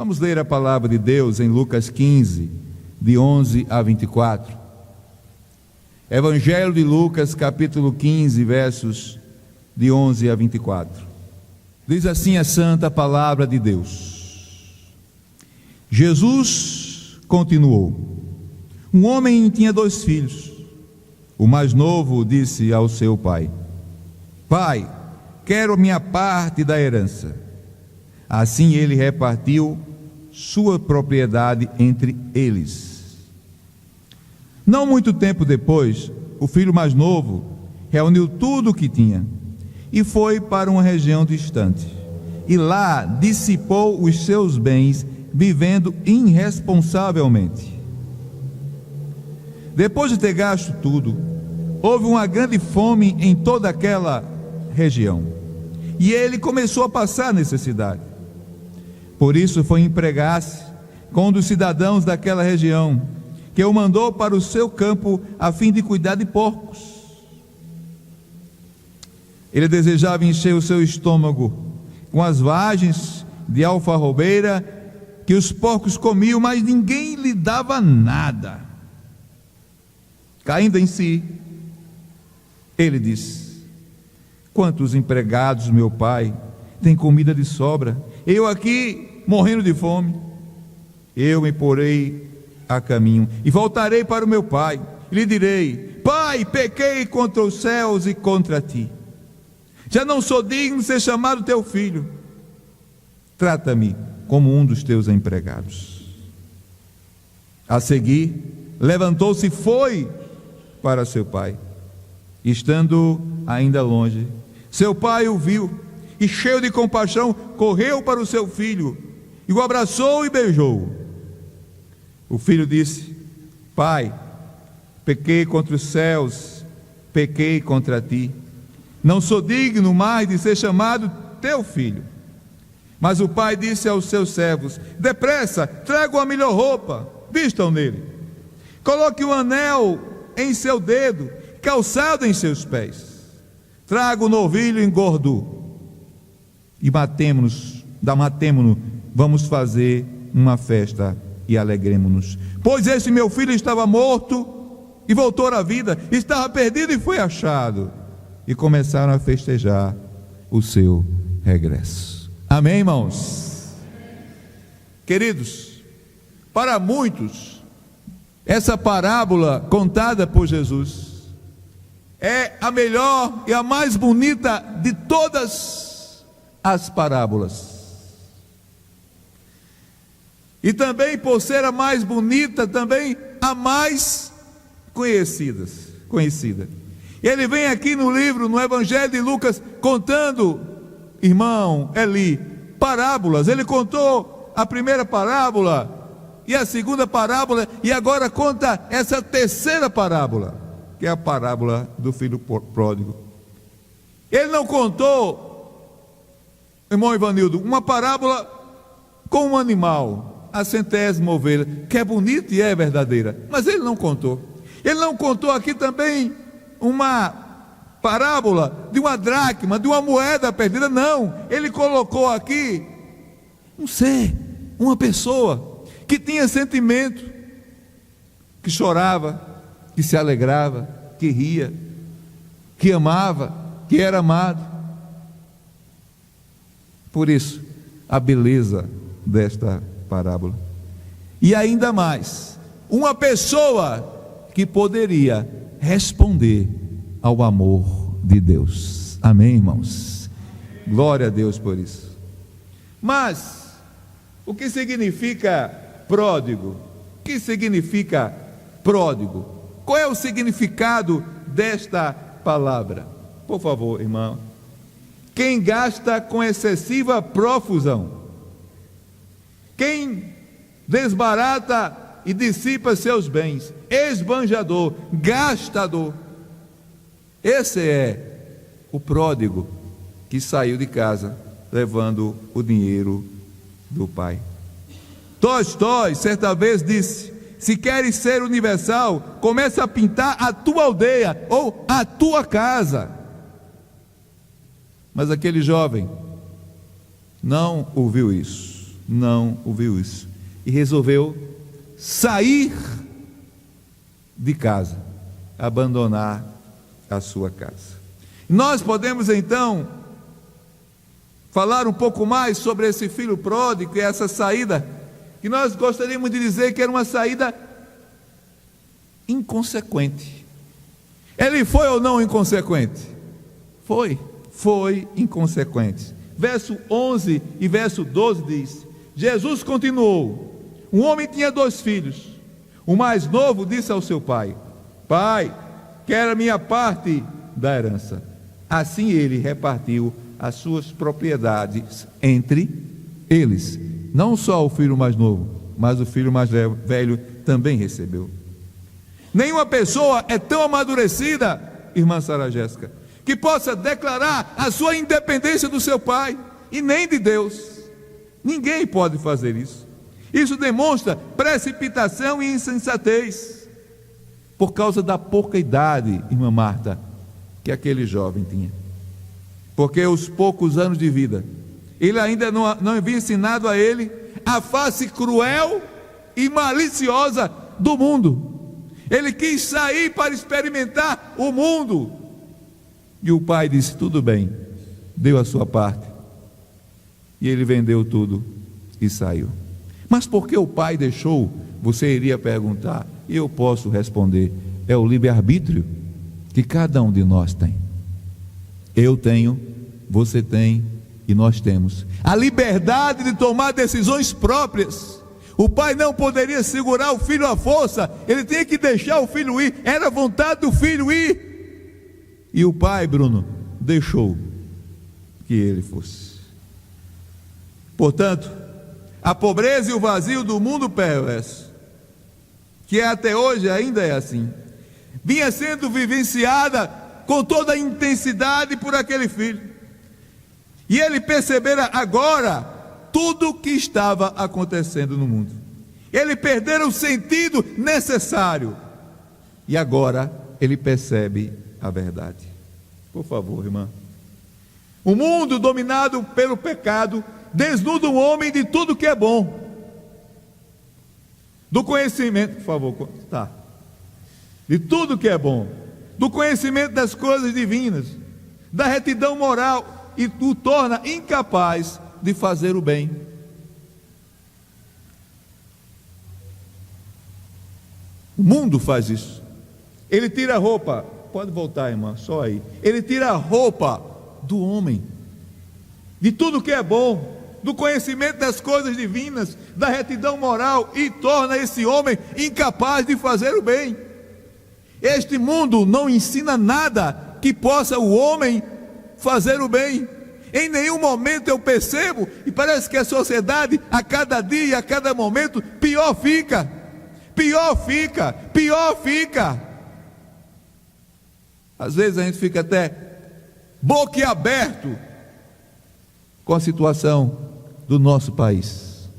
Vamos ler a palavra de Deus em Lucas 15, de 11 a 24. Evangelho de Lucas, capítulo 15, versos de 11 a 24. Diz assim a santa palavra de Deus. Jesus continuou: um homem tinha 2 filhos. O mais novo disse ao seu pai: Pai, quero minha parte da herança. Assim ele repartiu sua propriedade entre eles. Não muito tempo depois, o filho mais novo reuniu tudo o que tinha e foi para uma região distante. E lá dissipou os seus bens, vivendo irresponsavelmente. Depois de ter gasto tudo, houve uma grande fome em toda aquela região, e ele começou a passar necessidade. Por isso foi empregar-se com um dos cidadãos daquela região, que o mandou para o seu campo a fim de cuidar de porcos. Ele desejava encher o seu estômago com as vagens de alfarrobeira que os porcos comiam, mas ninguém lhe dava nada. Caindo em si, ele disse: quantos empregados meu pai tem comida de sobra, eu aqui morrendo de fome. Eu me porei a caminho e voltarei para o meu pai, e lhe direi: Pai, pequei contra os céus e contra ti, já não sou digno de ser chamado teu filho, trata-me como um dos teus empregados. A seguir, levantou-se e foi para seu pai. Estando ainda longe, seu pai o viu e, cheio de compaixão, correu para o seu filho e o abraçou e beijou. O filho disse: Pai, pequei contra os céus, pequei contra ti, não sou digno mais de ser chamado teu filho. Mas o pai disse aos seus servos: depressa, tragam a melhor roupa, vistam nele, coloque um anel em seu dedo, calçado em seus pés, traga o novilho engordo e matemo-nos, vamos fazer uma festa e alegremo-nos, pois esse meu filho estava morto e voltou à vida, estava perdido e foi achado. E começaram a festejar o seu regresso. Amém, irmãos? Queridos, para muitos, essa parábola contada por Jesus é a melhor e a mais bonita de todas as parábolas. E também, por ser a mais bonita, também a mais conhecida. Ele vem aqui no livro, no Evangelho de Lucas, contando, irmão Eli, parábolas. Ele contou a primeira parábola e a segunda parábola, e agora conta essa terceira parábola, que é a parábola do filho pródigo. Ele não contou, irmão Ivanildo, uma parábola com um animal, a 100ª ovelha, que é bonita e é verdadeira, mas ele não contou. Ele não contou aqui também uma parábola de uma dracma, de uma moeda perdida, não. Ele colocou aqui um ser, uma pessoa que tinha sentimento, que chorava, que se alegrava, que ria, que amava, que era amado. Por isso, a beleza desta parábola. E ainda mais, uma pessoa que poderia responder ao amor de Deus. Amém, irmãos? Glória a Deus por isso. Mas, o que significa pródigo? O que significa pródigo? Qual é o significado desta palavra? Por favor, irmão. Quem gasta com excessiva profusão, quem desbarata e dissipa seus bens, esbanjador, gastador. Esse é o pródigo que saiu de casa levando o dinheiro do pai. Tolstói certa vez disse: se queres ser universal, começa a pintar a tua aldeia ou a tua casa. Mas aquele jovem não ouviu isso. não ouviu isso e resolveu sair de casa, abandonar a sua casa. Nós podemos então falar um pouco mais sobre esse filho pródigo e essa saída, que nós gostaríamos de dizer que era uma saída inconsequente. Ele foi ou não inconsequente? Foi inconsequente. Verso 11 e verso 12 diz: Jesus continuou: um homem tinha 2 filhos. O mais novo disse ao seu pai: Pai, quero a minha parte da herança. Assim ele repartiu as suas propriedades entre eles. Não só o filho mais novo, mas o filho mais velho também recebeu. Nenhuma pessoa é tão amadurecida, irmã Sara Jéssica, que possa declarar a sua independência do seu pai e nem de Deus. Ninguém pode fazer isso. Isso demonstra precipitação e insensatez, por causa da pouca idade, irmã Marta, que aquele jovem tinha. Porque os poucos anos de vida, ele ainda não havia ensinado a ele a face cruel e maliciosa do mundo. Ele quis sair para experimentar o mundo. E o pai disse: tudo bem, deu a sua parte. E ele vendeu tudo e saiu. Mas por que o pai deixou? Você iria perguntar, e eu posso responder: é o livre-arbítrio que cada um de nós tem. Eu tenho, você tem e nós temos a liberdade de tomar decisões próprias. O pai não poderia segurar o filho à força, ele tinha que deixar o filho ir, era vontade do filho ir. E o pai, Bruno, deixou que ele fosse. Portanto, a pobreza e o vazio do mundo perverso, que até hoje ainda é assim, vinha sendo vivenciada com toda a intensidade por aquele filho. E ele percebera agora tudo o que estava acontecendo no mundo. Ele perdera o sentido necessário. E agora ele percebe a verdade. Por favor, irmã. O mundo dominado pelo pecado desnuda o homem de tudo que é bom. Do conhecimento, por favor, tá. De tudo que é bom. Do conhecimento das coisas divinas, da retidão moral, e o torna incapaz de fazer o bem. O mundo faz isso. Ele tira a roupa, pode voltar, irmã, só aí. Ele tira a roupa do homem, de tudo que é bom, do conhecimento das coisas divinas, da retidão moral, e torna esse homem incapaz de fazer o bem. Este mundo não ensina nada que possa o homem fazer o bem. Em nenhum momento eu percebo, e parece que a sociedade, a cada dia, a cada momento, pior fica. Às vezes a gente fica até boquiaberto com a situação do nosso país.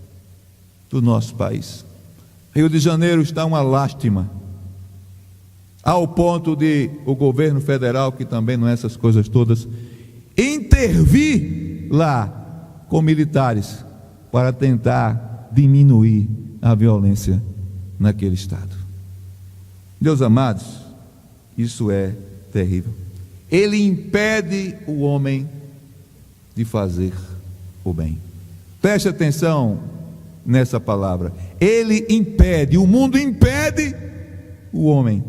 Rio de Janeiro está uma lástima, ao ponto de o governo federal, que também não é essas coisas todas, intervir lá com militares para tentar diminuir a violência naquele estado. Meus amados, isso é terrível. Ele impede o homem de fazer o bem. Preste atenção nessa palavra. Ele impede, o mundo impede o homem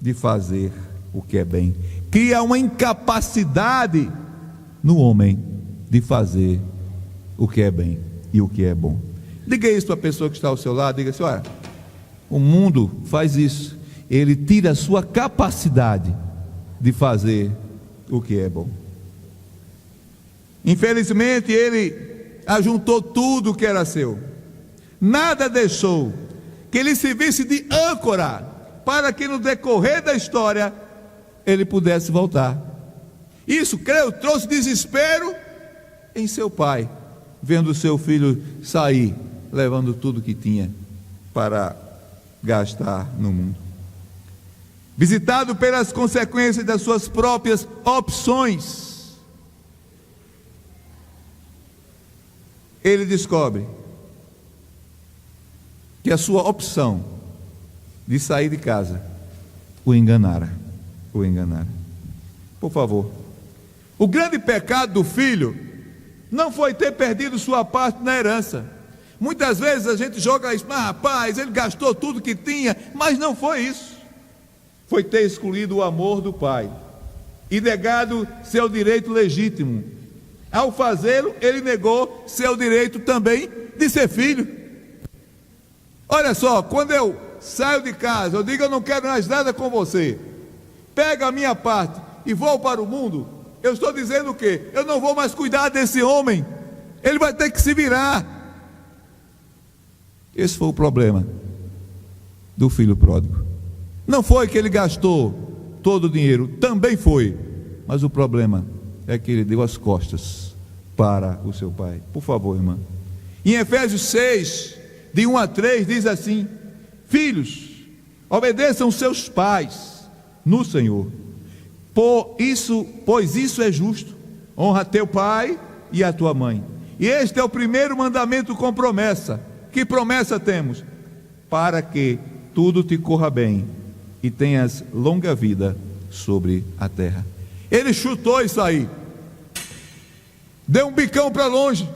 de fazer o que é bem. Cria uma incapacidade no homem de fazer o que é bem e o que é bom. Diga isso para a pessoa que está ao seu lado, diga assim: olha, o mundo faz isso, ele tira a sua capacidade de fazer o que é bom. Infelizmente ele ajuntou tudo o que era seu, nada deixou que ele servisse de âncora para que no decorrer da história ele pudesse voltar. Isso, creio, trouxe desespero em seu pai, vendo seu filho sair, levando tudo que tinha para gastar no mundo. Visitado pelas consequências das suas próprias opções, ele descobre que a sua opção de sair de casa o enganara. Por favor. O grande pecado do filho não foi ter perdido sua parte na herança. Muitas vezes a gente joga isso, mas rapaz, ele gastou tudo que tinha, mas não foi isso. Foi ter excluído o amor do pai e negado seu direito legítimo. Ao fazê-lo, ele negou seu direito também de ser filho. Olha só, quando eu saio de casa, eu digo: eu não quero mais nada com você, pega a minha parte e vou para o mundo. Eu estou dizendo o quê? Eu não vou mais cuidar desse homem, ele vai ter que se virar. Esse foi o problema do filho pródigo. Não foi que ele gastou todo o dinheiro, também foi, mas o problema é que ele deu as costas para o seu pai. Por favor, irmã. Em Efésios 6, de 1 a 3, diz assim: filhos, obedeçam seus pais no Senhor, pois isso é justo. Honra teu pai e a tua mãe. E este é o primeiro mandamento com promessa. Que promessa temos? Para que tudo te corra bem e tenhas longa vida sobre a terra. Ele chutou isso aí, deu um bicão para longe.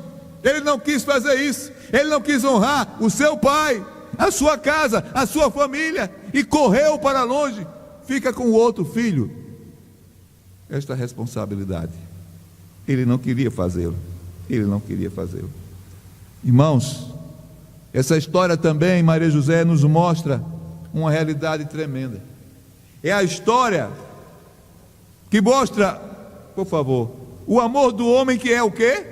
Ele não quis fazer isso. Ele não quis honrar o seu pai, a sua casa, a sua família, e correu para longe. Fica com o outro filho esta responsabilidade. Ele não queria fazê-lo. Irmãos, essa história também, Maria José nos mostra uma realidade tremenda. É a história que mostra, por favor, o amor do homem, que é o quê?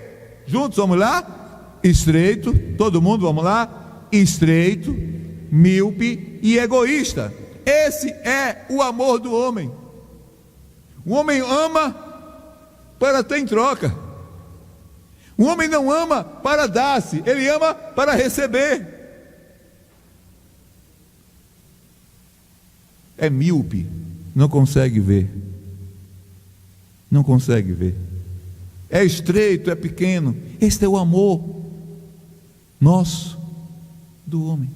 Juntos, vamos lá? Estreito, todo mundo, vamos lá? Estreito, míope e egoísta. Esse é o amor do homem. O homem ama para ter em troca. O homem não ama para dar-se, ele ama para receber. É míope, não consegue ver. É estreito, é pequeno. Este é o amor nosso do homem.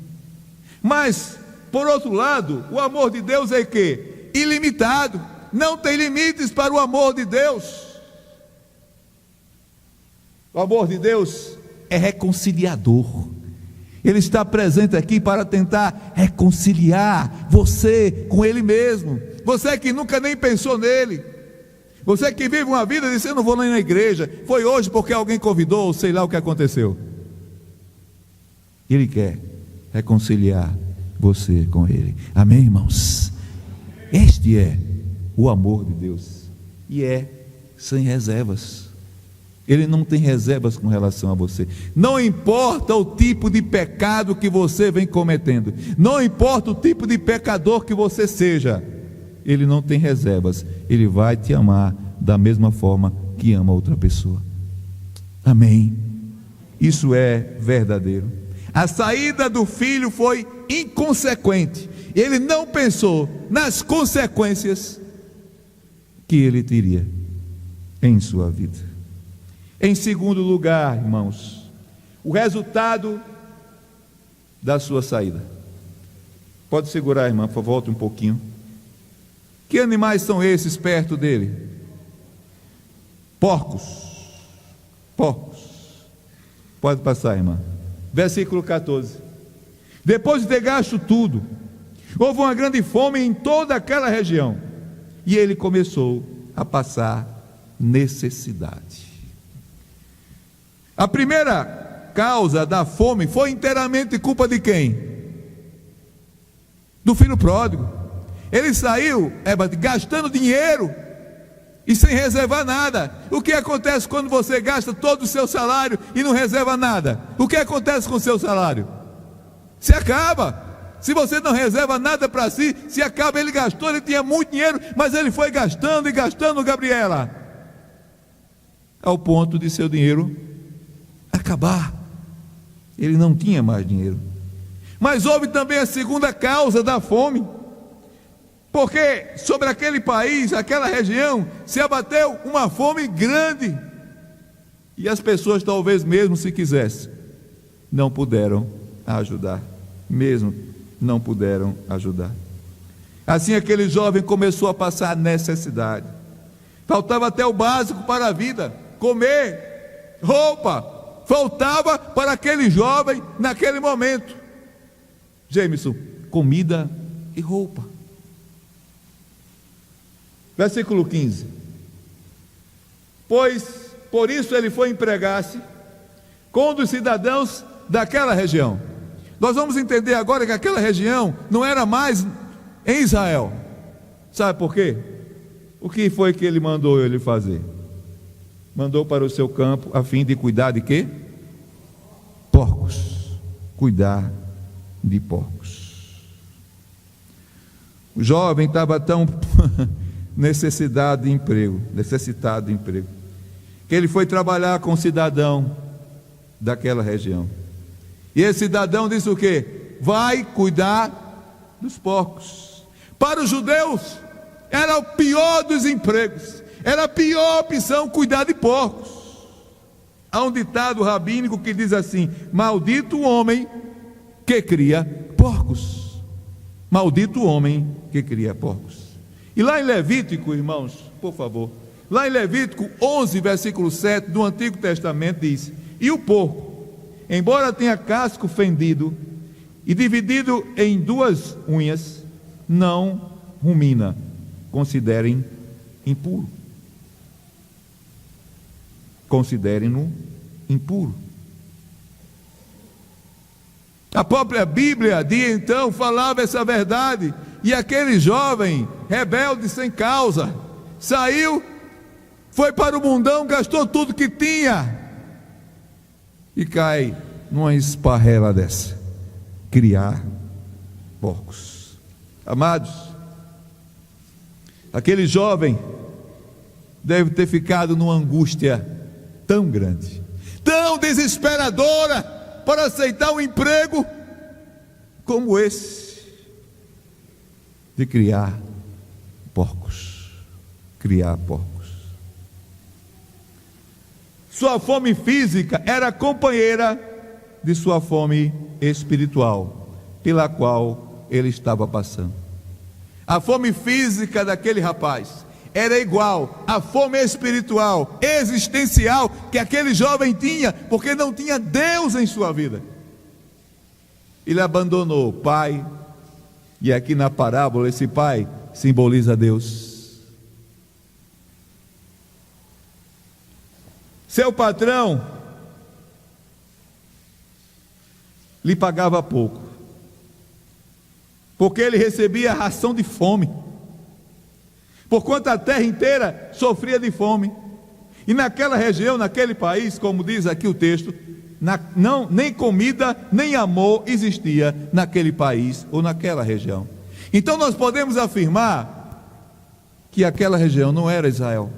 Mas, por outro lado, o amor de Deus é que ilimitado, não tem limites para o amor de Deus. O amor de Deus é reconciliador. Ele está presente aqui para tentar reconciliar você com Ele mesmo. Você que nunca nem pensou nele, você que vive uma vida dizendo: eu não vou nem na igreja, foi hoje porque alguém convidou, ou sei lá o que aconteceu. Ele quer reconciliar você com Ele. Amém, irmãos? Este é o amor de Deus, e é sem reservas. Ele não tem reservas com relação a você. Não importa o tipo de pecado que você vem cometendo, não importa o tipo de pecador que você seja, Ele não tem reservas. Ele vai te amar da mesma forma que ama outra pessoa. Amém? Isso é verdadeiro. A saída do filho foi inconsequente. Ele não pensou nas consequências que ele teria em sua vida. Em segundo lugar, irmãos, o resultado da sua saída. Pode segurar, irmã, por favor, volta um pouquinho. Que animais são esses perto dele? Porcos. Pode passar, irmã. Versículo 14. Depois de ter gasto tudo, houve uma grande fome em toda aquela região, e ele começou a passar necessidade. A primeira causa da fome foi inteiramente culpa de quem? Do filho pródigo. Ele saiu gastando dinheiro e sem reservar nada. O que acontece quando você gasta todo o seu salário e não reserva nada? O que acontece com o seu salário? Se acaba. Se você não reserva nada para si, se acaba. Ele gastou, ele tinha muito dinheiro, mas ele foi gastando e gastando, Gabriela, ao ponto de seu dinheiro acabar. Ele não tinha mais dinheiro. Mas houve também a segunda causa da fome, porque sobre aquele país, aquela região, se abateu uma fome grande, e as pessoas, talvez mesmo se quisessem, não puderam ajudar. mesmo não puderam ajudar. Assim aquele jovem começou a passar necessidade. Faltava até o básico para a vida: comer, roupa. Faltava para aquele jovem naquele momento, Jameson, comida e roupa. Versículo 15: pois por isso ele foi empregar-se com um dos cidadãos daquela região. Nós vamos entender agora que aquela região não era mais em Israel. Sabe por quê? O que foi que ele mandou ele fazer? Mandou para o seu campo a fim de cuidar de quê? Porcos. Cuidar de porcos. O jovem estava tão necessitado de emprego, que ele foi trabalhar com um cidadão daquela região. E esse cidadão disse o quê? Vai cuidar dos porcos. Para os judeus era o pior dos empregos, era a pior opção cuidar de porcos. Há um ditado rabínico que diz assim: maldito o homem que cria porcos. Maldito o homem que cria porcos. E lá em Levítico, irmãos, por favor, lá em Levítico 11, versículo 7 do Antigo Testamento diz: e o porco, embora tenha casco fendido e dividido em 2 unhas, não rumina. Considerem impuro. Considerem-no impuro. A própria Bíblia de então falava essa verdade. E aquele jovem rebelde sem causa saiu, foi para o mundão, gastou tudo que tinha e cai numa esparrela dessa: criar porcos. Amados, aquele jovem deve ter ficado numa angústia tão grande, tão desesperadora, para aceitar um emprego como esse, de criar porcos. Criar porcos. Sua fome física era companheira de sua fome espiritual, pela qual ele estava passando. A fome física daquele rapaz era igual à fome espiritual, existencial, que aquele jovem tinha, porque não tinha Deus em sua vida. Ele abandonou o pai, e aqui na parábola esse pai simboliza Deus. Seu patrão lhe pagava pouco, porque ele recebia ração de fome, porquanto a terra inteira sofria de fome. E naquela região, naquele país, como diz aqui o texto, nem comida, nem amor existia naquele país ou naquela região. Então nós podemos afirmar que aquela região não era Israel.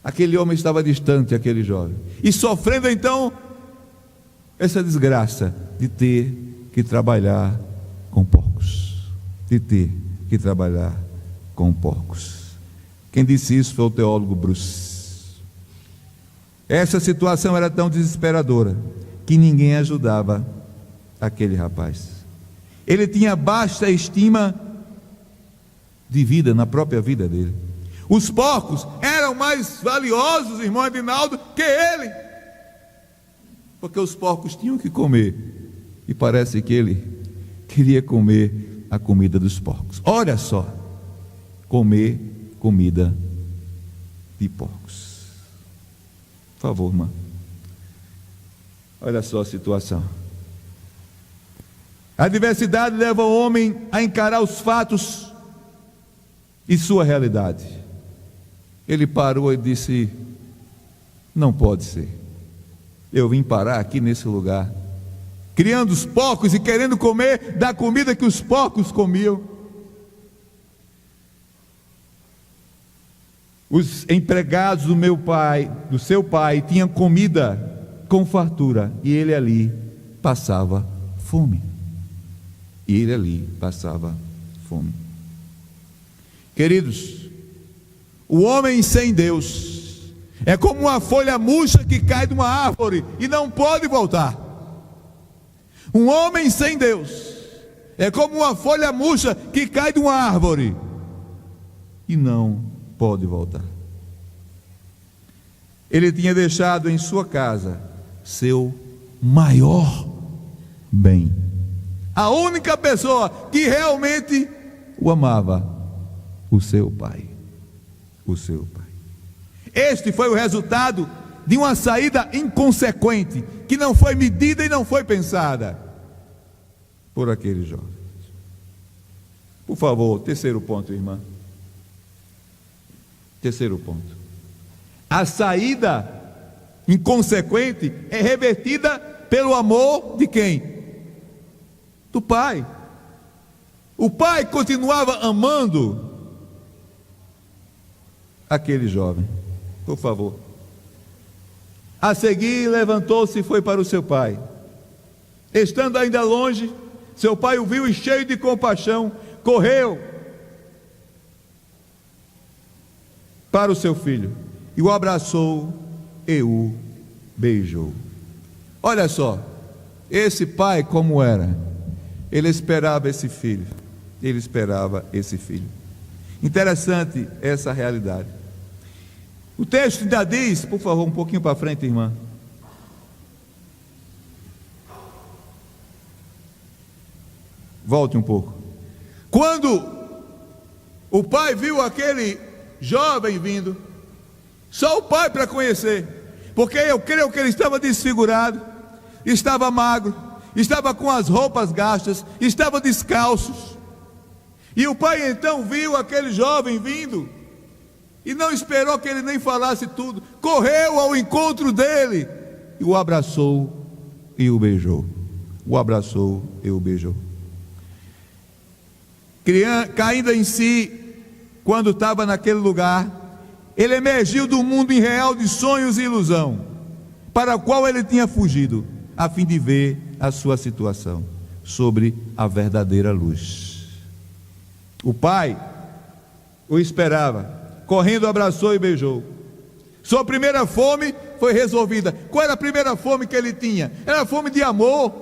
Aquele homem estava distante, aquele jovem, e sofrendo então essa desgraça de ter que trabalhar com porcos. De ter que trabalhar com porcos. Quem disse isso foi o teólogo Bruce. Essa situação era tão desesperadora que ninguém ajudava aquele rapaz. Ele tinha baixa estima de vida, na própria vida dele. Os porcos eram mais valiosos, irmão Adinaldo, que ele, porque os porcos tinham que comer, e parece que ele queria comer a comida dos porcos. Olha só, comer comida de porcos. Por favor, irmã, olha só a situação. A adversidade leva o homem a encarar os fatos e sua realidade. Ele parou e disse: não pode ser, eu vim parar aqui nesse lugar, criando os porcos e querendo comer da comida que os porcos comiam. Os empregados do meu pai, do seu pai, tinham comida com fartura, e ele ali passava fome. Queridos, o homem sem Deus é como uma folha murcha que cai de uma árvore e não pode voltar. Um homem sem Deus é como uma folha murcha que cai de uma árvore e não pode voltar. Ele tinha deixado em sua casa seu maior bem, a única pessoa que realmente o amava, o seu pai. O seu pai. Este foi o resultado de uma saída inconsequente, que não foi medida e não foi pensada por aqueles jovens. Por favor, terceiro ponto, irmã. Terceiro ponto. A saída inconsequente é revertida pelo amor de quem? Do pai. O pai continuava amando aquele jovem. Por favor. A seguir, levantou-se e foi para o seu pai. Estando ainda longe, seu pai o viu e, cheio de compaixão, correu para o seu filho e o abraçou e o beijou. Olha só, esse pai como era? Ele esperava esse filho. Ele esperava esse filho. Interessante essa realidade. O texto ainda diz, por favor, um pouquinho para frente, irmã. Volte um pouco. Quando o pai viu aquele jovem vindo, só o pai para conhecer, porque eu creio que ele estava desfigurado, estava magro, estava com as roupas gastas, estava descalços. E o pai então viu aquele jovem vindo e não esperou que ele nem falasse tudo, correu ao encontro dele e o abraçou e o beijou. O abraçou e o beijou. Caindo em si, quando estava naquele lugar, ele emergiu do mundo irreal de sonhos e ilusão, para o qual ele tinha fugido, a fim de ver a sua situação sobre a verdadeira luz. O pai o esperava, correndo, abraçou e beijou. Sua primeira fome foi resolvida. Qual era a primeira fome que ele tinha? Era a fome de amor,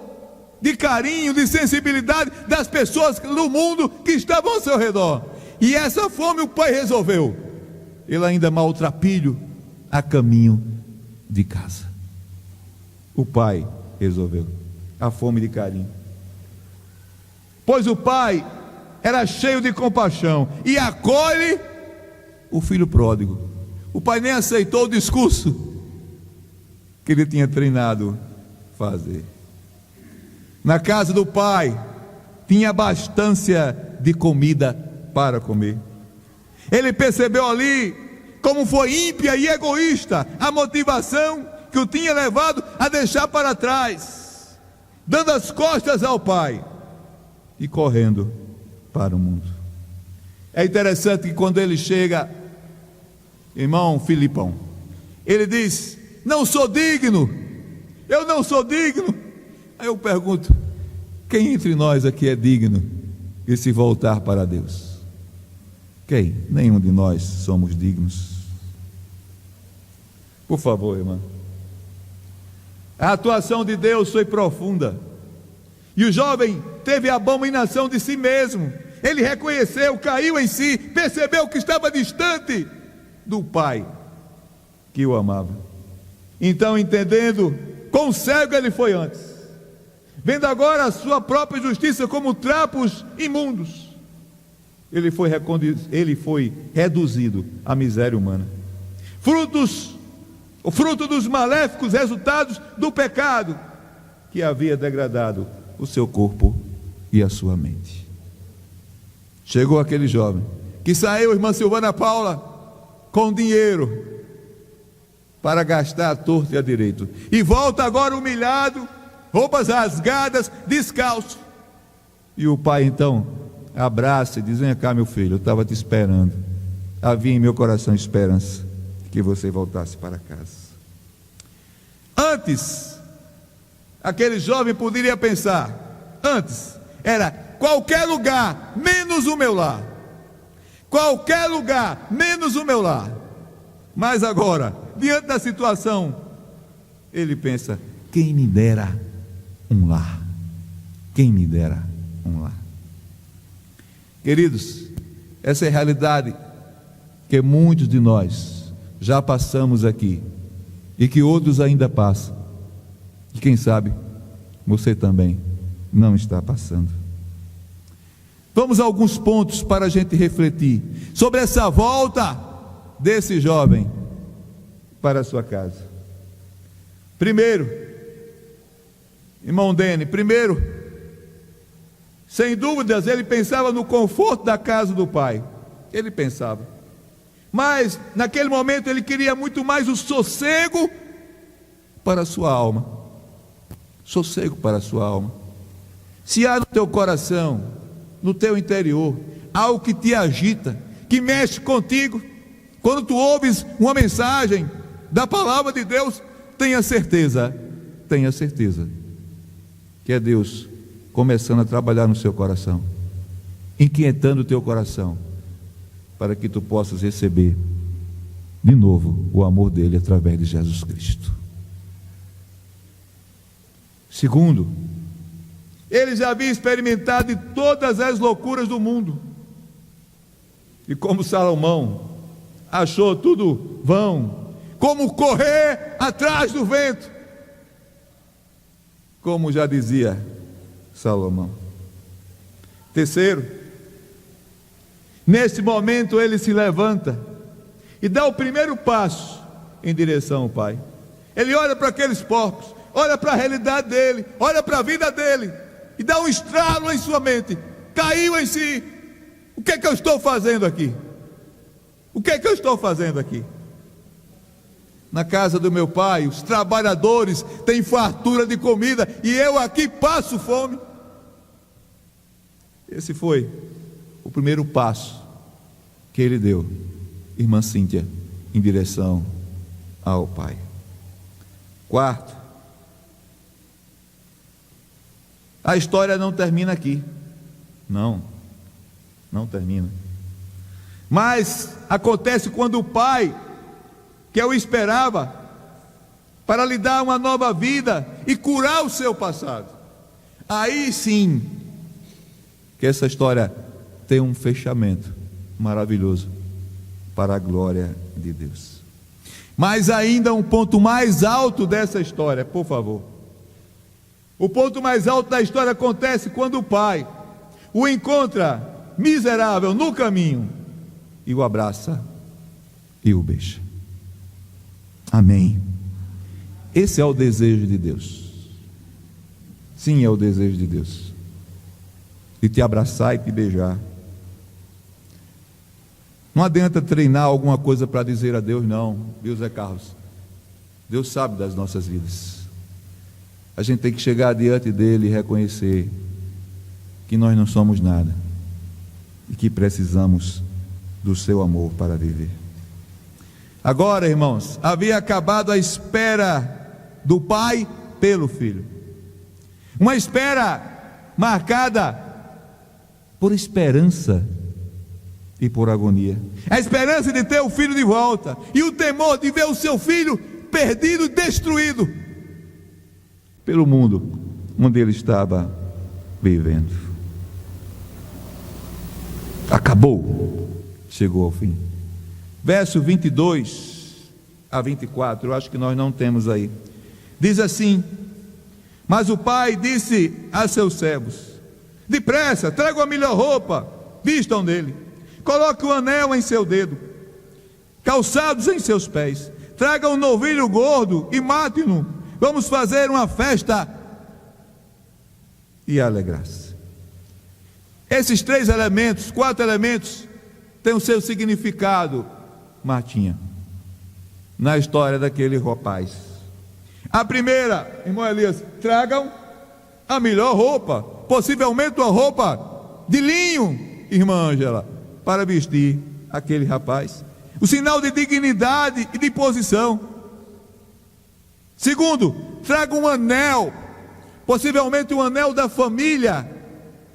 de carinho, de sensibilidade das pessoas do mundo que estavam ao seu redor. E essa fome o pai resolveu. Ele ainda maltrapilho a caminho de casa. O pai resolveu a fome de carinho. Pois o pai era cheio de compaixão e acolhe o filho pródigo. O pai nem aceitou o discurso que ele tinha treinado fazer. Na casa do pai tinha abundância de comida para comer. Ele percebeu ali como foi ímpia e egoísta a motivação que o tinha levado a deixar para trás, dando as costas ao pai e correndo para o mundo. É interessante que quando ele chega, irmão Filipão, ele diz: não sou digno, eu não sou digno. Aí eu pergunto: quem entre nós aqui é digno de se voltar para Deus? Quem? Nenhum de nós somos dignos. Por favor, irmã. A atuação de Deus foi profunda, e o jovem teve a abominação de si mesmo. Ele reconheceu, caiu em si, percebeu que estava distante do pai que o amava. Então, entendendo quão cego ele foi antes, vendo agora a sua própria justiça como trapos imundos, ele foi reduzido à miséria humana, o fruto dos maléficos resultados do pecado que havia degradado o seu corpo e a sua mente. Chegou aquele jovem que saiu, irmã Silvana Paula, com dinheiro para gastar à torta e à direito, e volta agora humilhado, roupas rasgadas, descalço. E o pai então abraça e diz: vem cá, meu filho, eu estava te esperando. Havia em meu coração esperança que você voltasse para casa. Antes, aquele jovem poderia pensar, antes era qualquer lugar menos o meu lar, qualquer lugar menos o meu lar. Mas agora, diante da situação, ele pensa: quem me dera um lar, Quem me dera um lar. Queridos, essa é a realidade que muitos de nós já passamos aqui e que outros ainda passam. E quem sabe você também não está passando. Vamos a alguns pontos para a gente refletir sobre essa volta desse jovem para a sua casa. Primeiro, irmão Dene, sem dúvidas ele pensava no conforto da casa do pai. Ele pensava. Mas naquele momento ele queria muito mais o sossego para a sua alma. Sossego para a sua alma. Se há no teu coração, no teu interior, algo que te agita, que mexe contigo, quando tu ouves uma mensagem da palavra de Deus, tenha certeza que é Deus começando a trabalhar no seu coração, inquietando o teu coração, para que tu possas receber de novo o amor dele através de Jesus Cristo. Segundo, ele já havia experimentado de todas as loucuras do mundo, e como Salomão achou tudo vão, como correr atrás do vento, como já dizia Salomão. Terceiro, nesse momento ele se levanta e dá o primeiro passo em direção ao Pai. Ele olha para aqueles porcos, olha para a realidade dele, olha para a vida dele e dá um estralo em sua mente, caiu em si. O que é que eu estou fazendo aqui? O que é que eu estou fazendo aqui? Na casa do meu pai, os trabalhadores têm fartura de comida e eu aqui passo fome. Esse foi o primeiro passo que ele deu, irmã Cíntia, em direção ao Pai. Quarto, a história não termina aqui. Não termina. Mas acontece quando o pai, que eu esperava, para lhe dar uma nova vida e curar o seu passado, aí sim, que essa história tem um fechamento maravilhoso, para a glória de Deus. Mas ainda um ponto mais alto dessa história, por favor. O ponto mais alto da história acontece quando o pai o encontra miserável no caminho e o abraça e o beija. Amém. Esse é o desejo de Deus. Sim, é o desejo de Deus, de te abraçar e te beijar. Não adianta treinar alguma coisa para dizer a Deus não, viu, Zé Carlos? Deus sabe das nossas vidas. A gente tem que chegar diante dele e reconhecer que nós não somos nada e que precisamos do seu amor para viver. Agora, irmãos, havia acabado a espera do pai pelo filho, uma espera marcada por esperança e por agonia, a esperança de ter o filho de volta e o temor de ver o seu filho perdido, destruído pelo mundo onde ele estava vivendo. Acabou, chegou ao fim. Verso 22 a 24, eu acho que nós não temos aí. Diz assim: mas o pai disse a seus servos: depressa, tragam a melhor roupa, vistam dele, coloque o anel em seu dedo, calçados em seus pés, tragam um novilho gordo e matem-no, vamos fazer uma festa e alegrar-se. Esses três elementos, quatro elementos, têm o seu significado, Martinha, na história daquele rapaz. A primeira, irmão Elias, tragam a melhor roupa, possivelmente uma roupa de linho, irmã Ângela, para vestir aquele rapaz, o sinal de dignidade e de posição. Segundo, traga um anel, possivelmente um anel da família,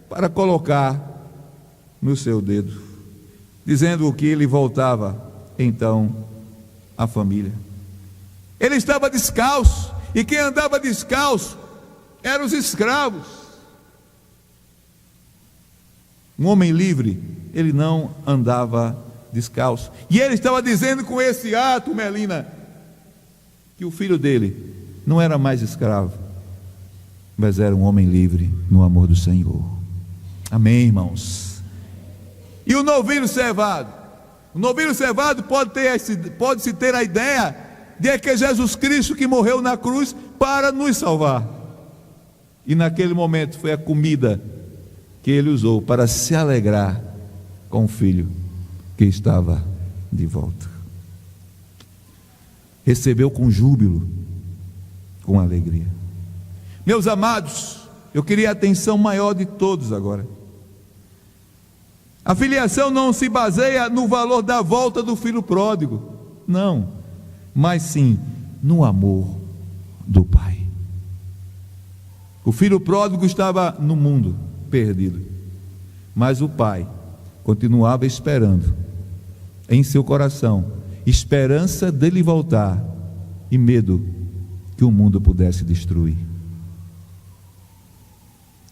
para colocar no seu dedo, dizendo que ele voltava então à família. Ele estava descalço, e quem andava descalço eram os escravos. Um homem livre, ele não andava descalço. E ele estava dizendo com esse ato, Melina, que o filho dele não era mais escravo, mas era um homem livre no amor do Senhor. Amém, irmãos? E o novilho cevado? O novilho cevado pode-se ter a ideia de que é Jesus Cristo que morreu na cruz para nos salvar. E naquele momento foi a comida que ele usou para se alegrar com o filho que estava de volta. Recebeu com júbilo, com alegria. Meus amados, eu queria a atenção maior de todos agora. A filiação não se baseia no valor da volta do filho pródigo, não, mas sim no amor do pai. O filho pródigo estava no mundo perdido, mas o pai continuava esperando em seu coração esperança dele voltar e medo que o mundo pudesse destruir.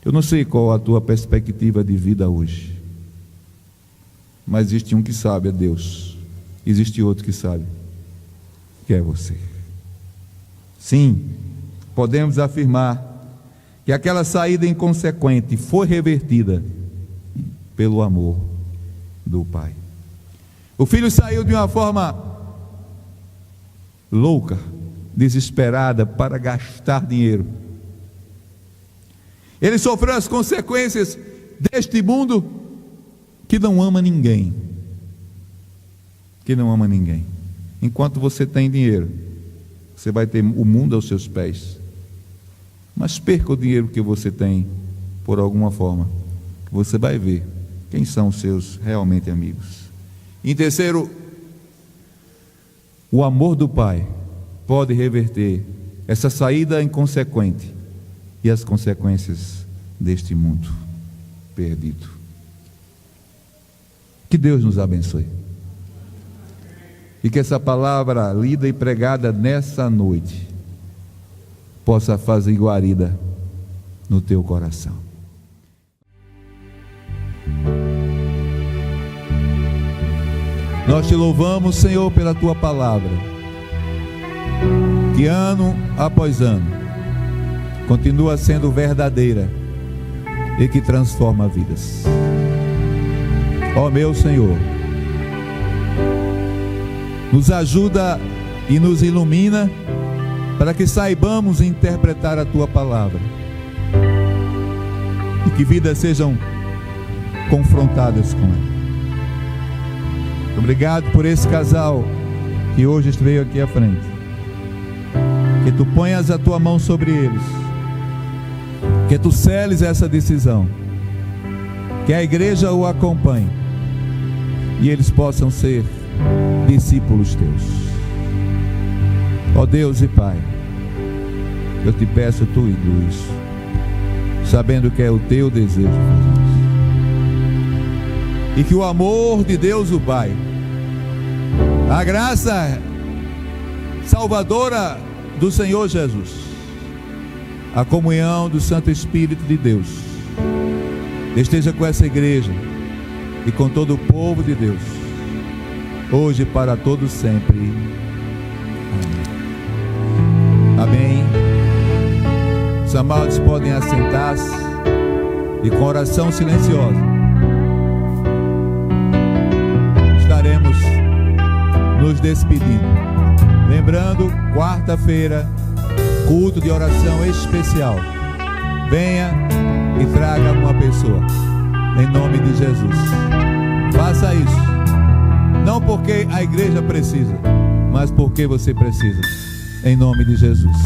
Eu não sei qual a tua perspectiva de vida hoje, mas existe um que sabe, é Deus. Existe outro que sabe, que é você. Sim, podemos afirmar que aquela saída inconsequente foi revertida pelo amor do pai. O filho saiu de uma forma louca, desesperada, para gastar dinheiro. Ele sofreu as consequências deste mundo que não ama ninguém. Que não ama ninguém. Enquanto você tem dinheiro, você vai ter o mundo aos seus pés. Mas perca o dinheiro que você tem, por alguma forma, você vai ver quem são os seus realmente amigos. Em terceiro, o amor do pai pode reverter essa saída inconsequente e as consequências deste mundo perdido. Que Deus nos abençoe. E que essa palavra lida e pregada nessa noite possa fazer guarida no teu coração. Nós te louvamos, Senhor, pela tua palavra, que ano após ano continua sendo verdadeira e que transforma vidas. Ó meu Senhor, nos ajuda e nos ilumina para que saibamos interpretar a tua palavra e que vidas sejam confrontadas com ela. Obrigado por esse casal que hoje veio aqui à frente. Que tu ponhas a tua mão sobre eles, que tu seles essa decisão, que a igreja o acompanhe e eles possam ser discípulos teus. Ó Deus e Pai, eu te peço tudo isso, sabendo que é o teu desejo fazer isso. E que o amor de Deus o Pai, a graça salvadora do Senhor Jesus, a comunhão do Santo Espírito de Deus esteja com essa igreja e com todo o povo de Deus, hoje e para todos sempre. Amém. Os amados podem assentar-se e com oração silenciosa estaremos nos despedindo. Lembrando, quarta-feira, culto de oração especial. Venha e traga uma pessoa, em nome de Jesus. Faça isso, não porque a igreja precisa, mas porque você precisa, em nome de Jesus.